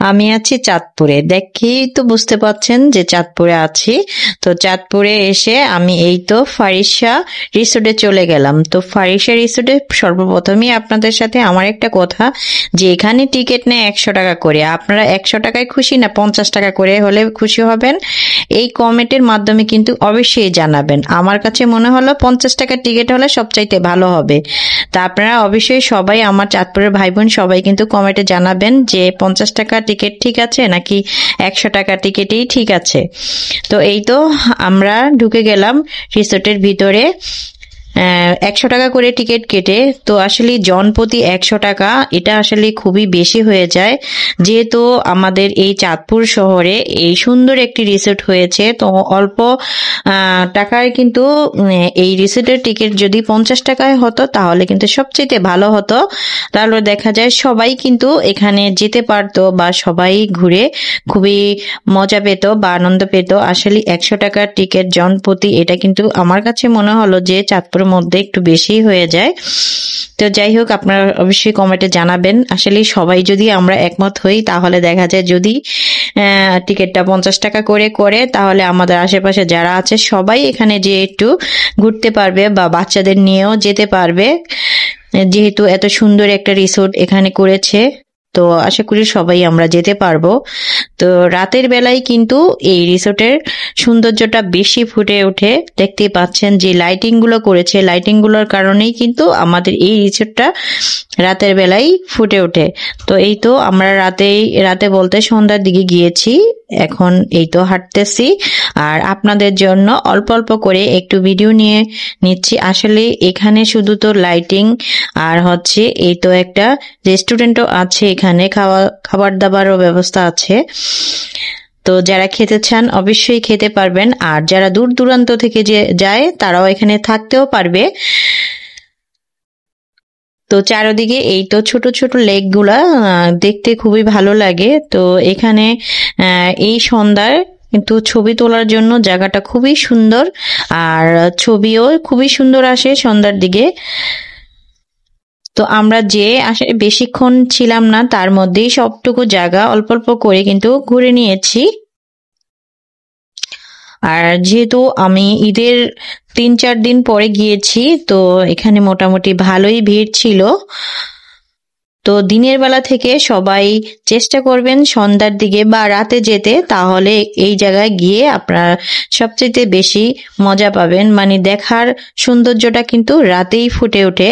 আমি আছি চাঁদপুরে, দেখেই তো বুঝতে পাচ্ছেন যে চাঁদপুরে আছি। তো চাঁদপুরে এসে আমি এই তো ফারিসা রিসোর্টে চলে গেলাম। তো ফারিসা রিসোর্টে সর্বপ্রথমই আপনাদের সাথে আমার একটা কথা, যে এখানে টিকিট নেয় 100 টাকা করে। আপনারা 100 টাকায় খুশি না 50 টাকা করে হলে খুশি হবেন? এই কমেন্টের মাধ্যমে কিন্তু অবশ্যই জানাবেন। আমার কাছে মনে হলো 50 টাকার টিকিট হলে সবচাইতে ভালো হবে। তা আপনারা অবশ্যই সবাই, আমার চাঁদপুরের ভাই বোন সবাই কিন্তু কমেন্টে জানাবেন যে 50 টাকা টিকিট ঠিক আছে নাকি 100 টাকা টিকিটই ঠিক আছে। তো এই তো আমরা ঢুকে গেলাম রিসোর্টের ভিতরে। 100 টাকা করে টিকিট কেটে। তো আসলে জনপ্রতি 100 টাকা, এটা আসলে খুবই বেশি হয়ে যায়। যেহেতু আমাদের এই চাঁদপুর শহরে এই সুন্দর একটি রিসোর্ট হয়েছে, তো অল্প টাকায় কিন্তু এই রিসোর্টের টিকিট যদি 50 টাকায় হতো তাহলে কিন্তু সবচেয়ে ভালো হতো। তাহলে দেখা যায় সবাই কিন্তু এখানে যেতে পারতো বা সবাই ঘুরে খুবই মজা পেত বা আনন্দ পেত। আসলে 100 টাকার টিকিট জনপ্রতি, এটা কিন্তু আমার কাছে মনে হলো যে চাঁদপুরের মধ্যে একটু বেশি হয়ে যায়। তো যাই হোক, আপনারা অবশ্যই কমেন্টে জানাবেন। আসলে সবাই যদি আমরা একমত হই তাহলে দেখা যায় যদি টিকিটটা 50 টাকা করে করে, তাহলে আমাদের আশেপাশে যারা আছে সবাই এখানে যে একটু ঘুরতে পারবে বা বাচ্চাদের নিয়েও যেতে পারবে। যেহেতু এত সুন্দর একটা রিসোর্ট এখানে করেছে, তো আশা করি সবাই আমরা যেতে পারবো। তো রাতের বেলায় কিন্তু এই রিসোর্টের সৌন্দর্যটা বেশি ফুটে ওঠে। দেখতেই পাচ্ছেন যে লাইটিং গুলো করেছে, লাইটিং গুলোর কারণেই কিন্তু আমাদের এই রিসোর্টটা রাতের বেলায় ফুটে ওঠে। তো এই তো আমরা রাতে বলতে সন্ধ্যার দিকে গিয়েছি। এখন এই তো হাঁটতেছি আর আপনাদের জন্য অল্প অল্প করে একটু ভিডিও নিয়ে নিচ্ছি। আসলে এখানে শুধু তো লাইটিং আর হচ্ছে এই তো একটা রেস্টুরেন্টও আছে, এখানে খাবার দাবারও ব্যবস্থা আছে। তো যারা খেতে চান অবশ্যই খেতে পারবেন, আর যারা দূর দূরান্ত থেকে যায় তারাও এখানে থাকতেও পারবে। তো চারদিকে এই তো ছোট ছোট লেক গুলা দেখতে খুবই ভালো লাগে। তো এখানে এই সন্ধ্যায় কিন্তু ছবি তোলার জন্য জায়গাটা খুবই সুন্দর, আর ছবিও খুবই সুন্দর আসে সন্ধ্যার দিকে। তো আমরা যে আসলে বেশিক্ষণ ছিলাম না, তার মধ্যেই সবটুকু জায়গা অল্প অল্প করে কিন্তু ঘুরে নিয়েছি। আর যেহেতু আমি ঈদের 3-4 দিন পরে গিয়েছি, তো এখানে মোটামুটি ভালোই ভিড় ছিল। তো দিনের বেলা থেকে সবাই চেষ্টা করবেন সন্ধ্যার দিকে বা রাতে যেতে, তাহলে এই জায়গায় গিয়ে আপনারা সবচেয়ে বেশি মজা পাবেন। মানে দেখার সৌন্দর্যটা কিন্তু রাতেই ফুটে ওঠে।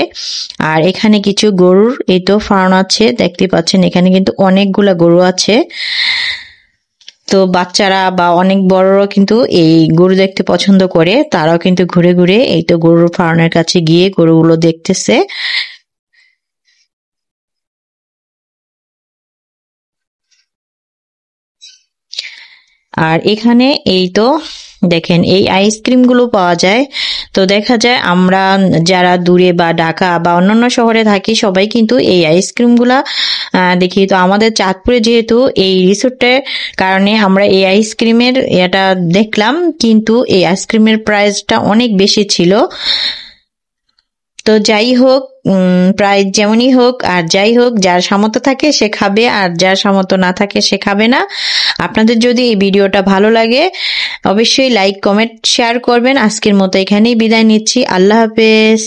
আর এখানে কিছু গরুর এই তো ফার্ম আছে, দেখতে পাচ্ছেন এখানে কিন্তু অনেকগুলা গরু আছে। তো বাচ্চারা বা অনেক বড়রাও কিন্তু এই গরু দেখতে পছন্দ করে, তারাও কিন্তু ঘুরে ঘুরে এই তো গরুর ফার্মের কাছে গিয়ে গরুগুলো দেখতেছে। আর এখানে এই তো দেখেন এই আইসক্রিম গুলো পাওয়া যায়। তো দেখা যায় আমরা যারা দূরে বা ঢাকা বা অন্যান্য শহরে থাকি সবাই কিন্তু এই আইসক্রিম গুলা দেখি। তো আমাদের চাঁদপুরে যেহেতু এই রিসোর্টের কারণে আমরা এই আইসক্রিমের এটা দেখলাম, কিন্তু এই আইসক্রিমের প্রাইসটা অনেক বেশি ছিল। তো যাই হোক, প্রাইস যেমনই হোক আর যাই হোক, যার সামর্থ্য থাকে সে খাবে আর যার সামর্থ্য না থাকে সে খাবে না। আপনাদের যদি এই ভিডিওটা ভালো লাগে অবশ্যই লাইক কমেন্ট শেয়ার করবেন। আজকের মতো এখানেই বিদায় নিচ্ছি। আল্লাহ হাফেজ।